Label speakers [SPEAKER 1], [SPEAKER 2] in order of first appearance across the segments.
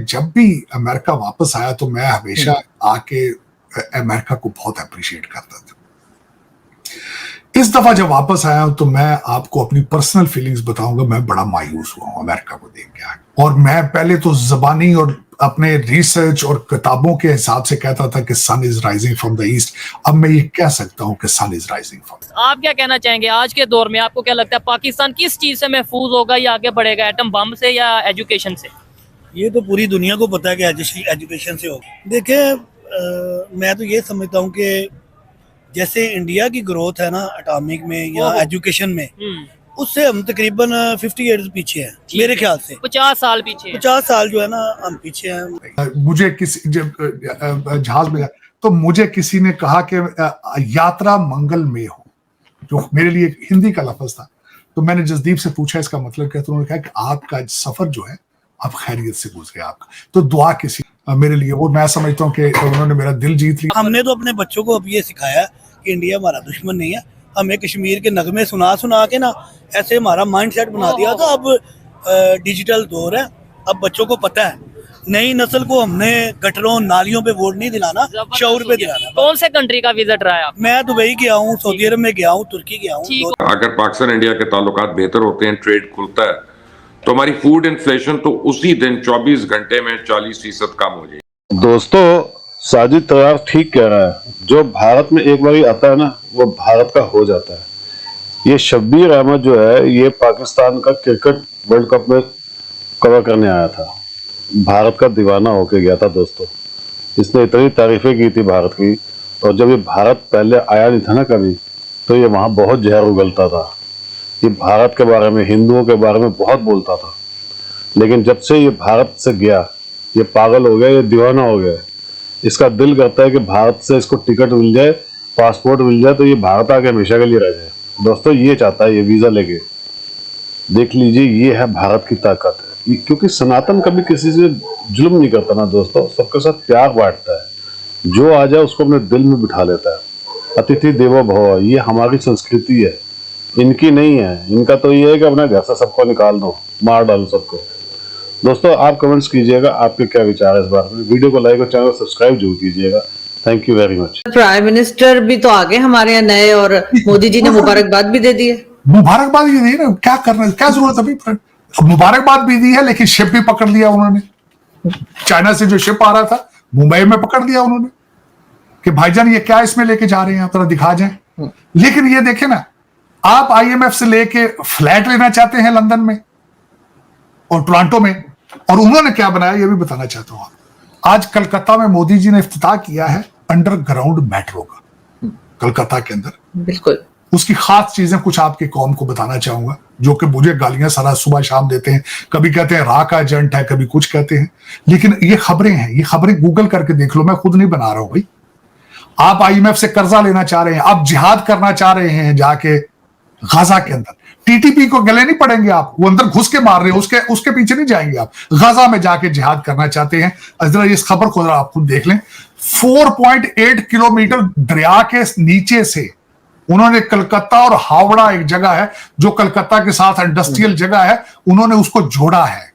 [SPEAKER 1] जब भी अमेरिका वापस आया तो मैं हमेशा आके अमेरिका को बहुत अप्रिशिएट करता था। इस दफा जब वापस आया हूं तो मैं आपको अपनी पर्सनल फीलिंग्स बताऊंगा। मैं बड़ा मायूस हुआ हूं अमेरिका को देख के आके। और मैं पहले तो जबानी और अपने रिसर्च और किताबों के हिसाब से कहता था कि sun is rising from the east. अब मैं ये कह सकता हूं कि सन इज राइजिंग फ्रॉम।
[SPEAKER 2] आप क्या कहना चाहेंगे आज के दौर में, आपको क्या लगता है पाकिस्तान किस चीज से महफूज होगा या आगे बढ़ेगा, एटम बम से या एजुकेशन से?
[SPEAKER 3] ये तो पूरी दुनिया को पता है कि एजुकेशन से होगा। देखिए, मैं तो ये समझता हूँ कि जैसे इंडिया की ग्रोथ है ना एटॉमिक में या एजुकेशन में, उससे हम तकरीबन 50 ईयर्स पीछे हैं मेरे ख्याल से।
[SPEAKER 2] 50 साल पीछे,
[SPEAKER 3] 50 साल जो है ना हम पीछे हैं।
[SPEAKER 1] मुझे किसी जब जहाज में तो मुझे किसी ने कहा कि यात्रा मंगल में हो, जो मेरे लिए हिंदी का लफ्ज था। तो मैंने जसदीप से पूछा इसका मतलब क्या, तो उन्होंने कहा कि आपका सफर जो है आप खैरियत से गुजरे आपका, तो दुआ किसी मेरे लिए। वो मैं समझता हूँ कि उन्होंने मेरा दिल जीत लिया।
[SPEAKER 3] हमने तो अपने बच्चों को अब ये सिखाया कि इंडिया हमारा दुश्मन नहीं है। हमें कश्मीर के नगमे सुना सुना के ना ऐसे हमारा माइंड सेट बना दिया था। अब डिजिटल दौर है, अब बच्चों को पता है। नई नस्ल को हमने गटरों नालियों पे वोट नहीं दिलाना, शऊर पे दिलाना।
[SPEAKER 2] कौन से कंट्री का विजिट रहा है आप?
[SPEAKER 3] मैं दुबई गया हूँ, सऊदी अरब में गया हूँ, तुर्की गया हूँ।
[SPEAKER 4] अगर पाकिस्तान इंडिया के ताल्लुकात बेहतर होते हैं, ट्रेड खुलता है, तो हमारी फूड इन्फ्लेशन तो उसी दिन 24 घंटे में 40% कम हो जाएगी।
[SPEAKER 5] दोस्तों, साजिद तैयार ठीक कह रहा है। जो भारत में एक बार आता है ना, वो भारत का हो जाता है। ये शब्बीर अहमद जो है, ये पाकिस्तान का क्रिकेट वर्ल्ड कप में कवर करने आया था। भारत का दीवाना होके गया था दोस्तों। इसने इतनी तारीफें की थी भारत की, और जब ये भारत पहले आया नहीं था ना कभी, तो ये वहाँ बहुत जहर उगलता था। ये भारत के बारे में, हिंदुओं के बारे में बहुत बोलता था। लेकिन जब से ये भारत से गया, ये पागल हो गया, ये दीवाना हो गया। इसका दिल करता है कि भारत से इसको टिकट मिल जाए, पासपोर्ट मिल जाए, तो ये भारत आके हमेशा के लिए रह जाए। दोस्तों, ये चाहता है, ये वीजा लेके। देख लीजिए, ये है भारत की ताकत। क्योंकि सनातन कभी किसी से जुल्म नहीं करता ना दोस्तों, सबके साथ प्यार बांटता है। जो आ जाए उसको अपने दिल में बिठा लेता है। अतिथि देवो भव, ये हमारी संस्कृति है, इनकी नहीं है। इनका तो ये है कि अपने घर से सबको निकाल दो, मार डालो सबको। दोस्तों, आप कमेंट्स कीजिएगा, आपके क्या विचार है इस बारे में। वीडियो को लाइक और चैनल को सब्सक्राइब जरूर कीजिएगा। Thank you very much.
[SPEAKER 6] Prime minister भी तो आगे हमारे यहाँ नए, और मोदी जी ने मुबारकबाद भी दे दी है।
[SPEAKER 1] मुबारकबाद भी दी ना, क्या करना, क्या जरूरत अभी। मुबारकबाद भी दी है, लेकिन शिप भी पकड़ लिया उन्होंने। चाइना से जो शिप आ रहा था, मुंबई में पकड़ लिया उन्होंने कि भाईजान ये क्या इसमें लेके जा रहे हैं, आप थोड़ा दिखा जाए। लेकिन ये देखे ना, आप आईएमएफ से लेके फ्लैट लेना चाहते हैं लंदन में और टोरंटो में, और उन्होंने क्या बनाया ये भी बताना चाहता हूं। आज कलकत्ता में मोदी जी ने इफ्तिताह किया है अंडरग्राउंड मेट्रो का, कलकत्ता के अंदर।
[SPEAKER 6] बिल्कुल।
[SPEAKER 1] उसकी खास चीजें कुछ आपकी कौम को बताना चाहूंगा, जो कि मुझे गालियां सारा सुबह शाम देते हैं। कभी कहते हैं रा का एजेंट है, कभी कुछ कहते हैं, लेकिन ये खबरें हैं। ये खबरें गूगल करके देख लो, मैं खुद नहीं बना रहा हूं भाई। आप आईएमएफ से कर्जा लेना चाह रहे हैं, आप जिहाद करना चाह रहे हैं जाके गाजा के अंदर। टीटीपी को गले नहीं पड़ेंगे आप, वो अंदर घुस के मार रहे हैं, उसके पीछे नहीं जाएंगे आप। गाजा में जाके जिहाद करना चाहते हैं। जरा इस खबर को जरा आप खुद देख लें। 4.8 किलोमीटर दरिया के नीचे से उन्होंने कलकत्ता और हावड़ा, एक जगह है जो कलकत्ता के साथ इंडस्ट्रियल जगह है, उन्होंने उसको जोड़ा है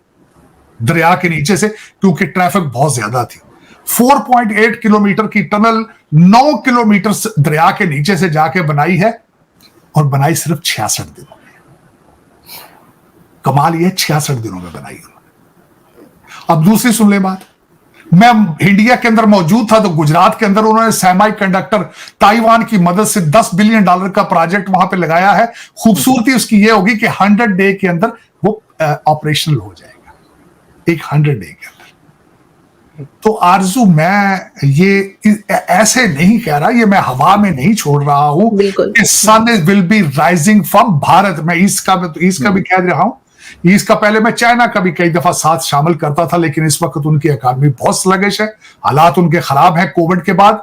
[SPEAKER 1] दरिया के नीचे से, क्योंकि ट्रैफिक बहुत ज्यादा थी। 4.8 किलोमीटर की टनल 9 किलोमीटर दरिया के नीचे से जाके बनाई है, और बनाई सिर्फ 66 दिनों में। कमाल ये 66 दिनों में बनाई उन्होंने। अब दूसरी सुन ले बात। मैं इंडिया के अंदर मौजूद था तो गुजरात के अंदर उन्होंने सेमी कंडक्टर ताइवान की मदद से $10 बिलियन का प्रोजेक्ट वहां पे लगाया है। खूबसूरती उसकी ये होगी कि 100 डे के अंदर वो ऑपरेशनल हो जाएगा, एक 100 डे के अंदर। तो आरजू, मैं ये ऐसे नहीं कह रहा, ये मैं हवा में नहीं छोड़ रहा हूं कि sun will be rising from Bharat. मैं ईस्ट का भी कह रहा हूं। ईस्ट का पहले मैं चाइना का भी कई दफा साथ शामिल करता था, लेकिन इस वक्त उनकी इकॉनमी बहुत स्लगिश है, हालात उनके खराब हैं। कोविड के बाद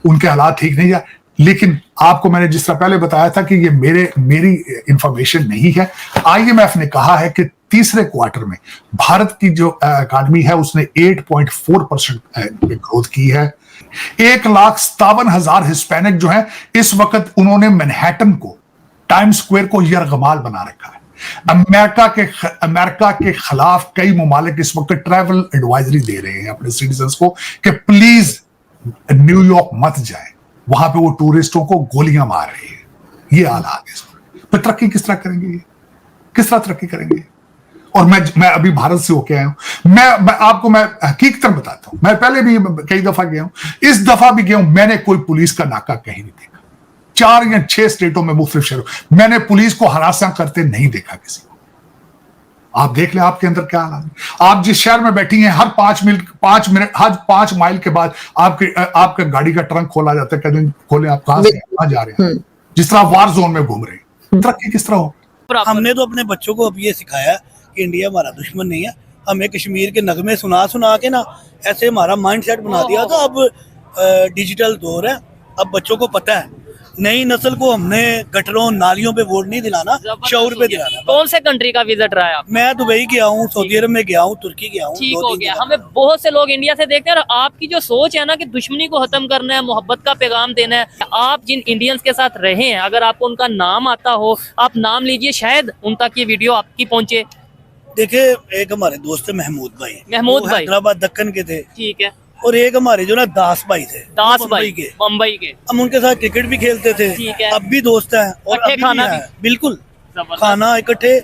[SPEAKER 1] उनके हालात ठीक नहीं है। लेकिन आपको मैंने जिस तरह पहले बताया था कि ये मेरी इंफॉर्मेशन नहीं है। आईएमएफ ने कहा है कि तीसरे क्वार्टर में भारत की जो इकॉनमी है उसने 8.4% ग्रोथ की है। 1,57,000 हिस्पैनिक जो है इस वक्त, उन्होंने मैनहट्टन को, टाइम स्क्वायर को यरगमाल बना रखा है। अमेरिका के खिलाफ कई ममालिक इस वक्त ट्रैवल एडवाइजरी दे रहे हैं अपने सिटीजन्स को कि प्लीज न्यूयॉर्क मत जाए, वहां पे वो टूरिस्टों को गोलियां मार रही है। ये हालात है। फिर तरक्की किस तरह करेंगे, किस तरह तरक्की करेंगे? और मैं अभी भारत से होके आया हूं, मैं आपको मैं हकीकत बताता हूं, मैं पहले भी कई दफा गया हूं, इस दफा भी गया हूं, मैंने कोई पुलिस का नाका कहीं नहीं देखा। 4 या 6 स्टेटों में मुख्तलिफ शहरों मैंने पुलिस को हरासा करते नहीं देखा किसी को। आप देख लें आपके अंदर क्या हालात है। आप जिस शहर में बैठी हैं, हर 5 माइल के बाद आपके गाड़ी का ट्रंक खोला जाता है, कहते हैं खोले आप कहां से कहां जा रहे हैं, जिस तरह वार जोन में घूम रहे हैं। तरक्की किस तरह हो?
[SPEAKER 3] हमने तो अपने बच्चों को अब ये सिखाया कि इंडिया हमारा दुश्मन नहीं है। हमें कश्मीर के नगमे सुना सुना के ना ऐसे हमारा माइंड सेट बना दिया था। अब डिजिटल दौर है, अब बच्चों को पता है। नई नस्ल को हमने गटरों नालियों पे वोट नहीं दिलाना, शौर पे दिलाना।
[SPEAKER 2] कौन से कंट्री का विजिट रहा है आप?
[SPEAKER 3] मैं दुबई गया हूँ, सऊदी अरब में गया हूँ, तुर्की गया हूँ।
[SPEAKER 2] ठीक हो गया। हमें बहुत से लोग इंडिया से देखते हैं और आपकी जो सोच है ना कि दुश्मनी को खत्म करना है, मोहब्बत का पैगाम देना है। आप जिन इंडियंस के साथ रहे हैं, अगर आपको उनका नाम आता हो, आप नाम लीजिए, शायद उन तक ये वीडियो आपकी पहुंचे।
[SPEAKER 3] देखिए, एक हमारे दोस्त है महमूद भाई,
[SPEAKER 2] महमूद भाई
[SPEAKER 3] हैदराबाद दक्कन के थे।
[SPEAKER 2] ठीक है।
[SPEAKER 3] और एक हमारे जो ना दास भाई थे,
[SPEAKER 2] दास भाई
[SPEAKER 3] के
[SPEAKER 2] मुंबई के,
[SPEAKER 3] हम उनके साथ क्रिकेट भी खेलते थे।
[SPEAKER 2] ठीक है।
[SPEAKER 3] अब भी दोस्त हैं और
[SPEAKER 2] इकट्ठे
[SPEAKER 3] अभी
[SPEAKER 2] खाना
[SPEAKER 3] भी
[SPEAKER 2] भी?
[SPEAKER 3] हैं। बिल्कुल,
[SPEAKER 2] जबरदस्त।
[SPEAKER 3] खाना इकट्ठे।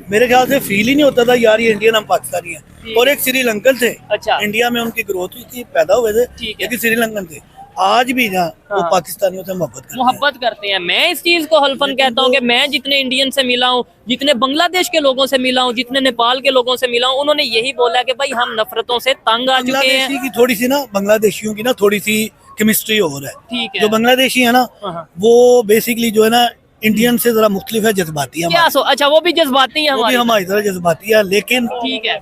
[SPEAKER 3] मेरे ख्याल से फील ही नहीं होता था यार ये इंडियन हम पाकिस्तानी हैं।
[SPEAKER 2] ठीक।
[SPEAKER 3] और एक श्रीलंकन थे,
[SPEAKER 2] अच्छा।
[SPEAKER 3] इंडिया में उनकी ग्रोथ हुई थी, पैदा हुए थे,
[SPEAKER 2] ठीक है।
[SPEAKER 3] लेकिन श्रीलंकन थे। आज भी ना वो
[SPEAKER 2] हाँ।
[SPEAKER 3] पाकिस्तानियों से
[SPEAKER 2] मोहब्बत करते हैं। मैं इस चीज को हल्फन कहता हूँ कि मैं जितने इंडियन से मिला हूँ, जितने बांग्लादेश के लोगों से मिला हूँ, जितने नेपाल के लोगों से मिला हूँ, उन्होंने यही बोला कि भाई हम नफरतों से तंग आ चुके हैं।
[SPEAKER 3] बांग्लादेशी की थोड़ी सी ना, बांग्लादेशियों की ना थोड़ी सी केमिस्ट्री और है।
[SPEAKER 2] ठीक है।
[SPEAKER 3] जो बांग्लादेशी है ना,
[SPEAKER 2] हाँ।
[SPEAKER 3] वो बेसिकली जो है ना इंडियन से जरा मुख्तलिफ है, जज्बाती है।
[SPEAKER 2] क्या सो? अच्छा, वो भी जज्बाती है
[SPEAKER 3] वो भी
[SPEAKER 2] हमारे।
[SPEAKER 3] हमारी तरह जज्बाती है, लेकिन
[SPEAKER 2] ठीक है।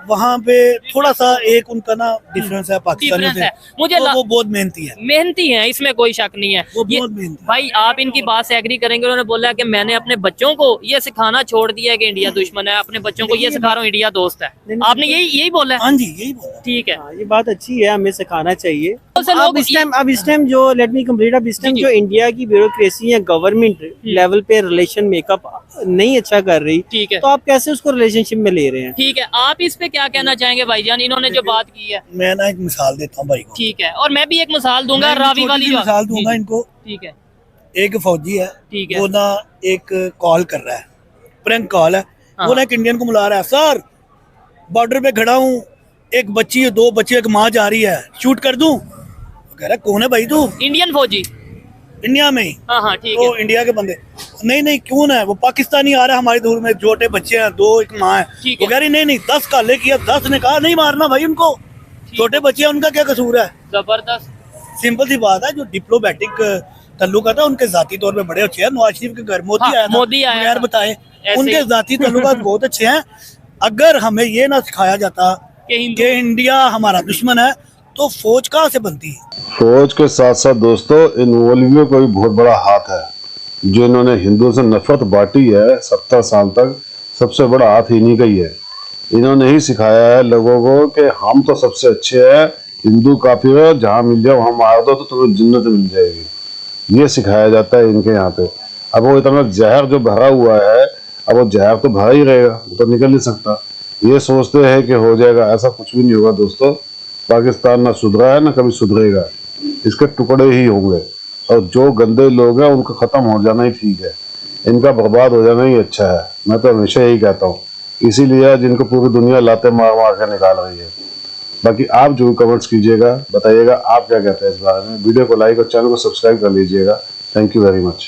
[SPEAKER 3] वहाँ पे थोड़ा सा एक उनका ना डिफरेंस है पाकिस्तानियों
[SPEAKER 2] डिफरेंस
[SPEAKER 3] से।
[SPEAKER 2] है। मुझे
[SPEAKER 3] वो बहुत मेहनती है,
[SPEAKER 2] मेहनती है, इसमें कोई शक नहीं है।
[SPEAKER 3] वो
[SPEAKER 2] ये
[SPEAKER 3] बहुत मेहनती है।
[SPEAKER 2] भाई आप इनकी बात से एग्री करेंगे। उन्होंने बोला कि मैंने अपने बच्चों को ये सिखाना छोड़ दिया है कि इंडिया दुश्मन है, अपने बच्चों को ये सिखा रहा हूँ इंडिया दोस्त है। आपने यही बोला है?
[SPEAKER 3] हाँ जी, यही बोला।
[SPEAKER 2] ठीक है।
[SPEAKER 7] ये बात अच्छी है, हमें सिखाना चाहिए।
[SPEAKER 2] बहुत से लोग
[SPEAKER 7] अब इस टाइम जो लेट मी कंप्लीट, अब इस टाइम
[SPEAKER 2] जी।
[SPEAKER 7] जो इंडिया की ब्यूरोक्रेसी है, गवर्नमेंट लेवल पे रिलेशन मेकअप नहीं अच्छा कर रही,
[SPEAKER 2] ठीक है।
[SPEAKER 7] तो आप कैसे उसको रिलेशनशिप में ले रहे हैं?
[SPEAKER 2] ठीक है, आप इस पे क्या कहना चाहेंगे भाईजान, इन्होंने जो बात की है?
[SPEAKER 3] मैं ना एक मिसाल देता हूँ भाई को।
[SPEAKER 2] ठीक है, और मैं भी एक मिसाल दूंगा,
[SPEAKER 3] मैं
[SPEAKER 2] रावी
[SPEAKER 3] छोटी
[SPEAKER 2] वाली
[SPEAKER 3] सी
[SPEAKER 2] जो
[SPEAKER 3] मिसाल दूंगा इनको।
[SPEAKER 2] ठीक है।
[SPEAKER 3] एक फौजी है,
[SPEAKER 2] ठीक है।
[SPEAKER 3] वो ना एक कॉल कर रहा है, प्रैंक कॉल है।
[SPEAKER 2] हाँ।
[SPEAKER 3] वो ना एक इंडियन को बुला रहा है, सर बॉर्डर पे खड़ा हूँ, एक बच्ची है, 2 बच्चे, एक माँ जा रही है, शूट कर दूं? वो कह रहा है कौन है भाई तू?
[SPEAKER 2] इंडियन फौजी?
[SPEAKER 3] इंडिया में ही।
[SPEAKER 2] हाँ हाँ, ठीक
[SPEAKER 3] वो
[SPEAKER 2] है।
[SPEAKER 3] इंडिया के बंदे। नहीं क्यों है? वो पाकिस्तानी आ रहा है हमारी दूर में, छोटे बच्चे हैं, 2, एक माँ है।
[SPEAKER 2] ठीक
[SPEAKER 3] वो
[SPEAKER 2] है।
[SPEAKER 3] कह रही नहीं 10 काले किया, 10 ने कहा नहीं मारना भाई उनको, छोटे बच्चे हैं, उनका क्या कसूर है?
[SPEAKER 2] जबरदस्त।
[SPEAKER 3] सिंपल सी बात है, जो डिप्लोमेटिक तल्लुकात है उनके जाती तौर पे बड़े अच्छे हैं। नवाज शरीफ के घर मोदी
[SPEAKER 2] हाँ,
[SPEAKER 3] आया था,
[SPEAKER 2] मोदी आया
[SPEAKER 3] बगैर
[SPEAKER 2] था।
[SPEAKER 3] बताए,
[SPEAKER 2] ऐसे
[SPEAKER 3] उनके
[SPEAKER 2] ही।
[SPEAKER 3] जाती तल्लुकात बहुत अच्छे हैं। अगर हमें ये ना सिखाया जाता कि इंडिया हमारा दुश्मन है, तो फौज कहाँ से बनती है?
[SPEAKER 5] फौज के साथ साथ दोस्तों इन मौलवियों का भी बहुत बड़ा हाथ है, जो इन्होंने हिंदुओं से नफरत बांटी है 70 साल तक। सबसे बड़ा हाथ इन्हीं का ही है। इन्होंने ही सिखाया है लोगों को कि हम तो सबसे अच्छे हैं, हिंदू काफिर है, जहाँ मिल जाओ वहाँ मार दो तो तुम्हें जन्नत मिल जाएगी। ये सिखाया जाता है इनके यहाँ पे। अब वो इतना जहर जो भरा हुआ है, अब वो जहर तो भरा ही रहेगा, वो तो निकल नहीं सकता। ये सोचते हैं कि हो जाएगा, ऐसा कुछ भी नहीं होगा दोस्तों। पाकिस्तान ना सुधरा है ना कभी सुधरेगा, इसके टुकड़े ही होंगे। और जो गंदे लोग हैं उनका खत्म हो जाना ही ठीक है, इनका बर्बाद हो जाना ही अच्छा है। मैं तो हमेशा यही कहता हूँ, इसीलिए जिनको पूरी दुनिया लाते मार मार कर निकाल रही है। बाकी आप जो कमेंट्स कीजिएगा, बताइएगा आप क्या कहते हैं इस बारे में। वीडियो को लाइक और चैनल को सब्सक्राइब कर लीजिएगा। Thank you very much.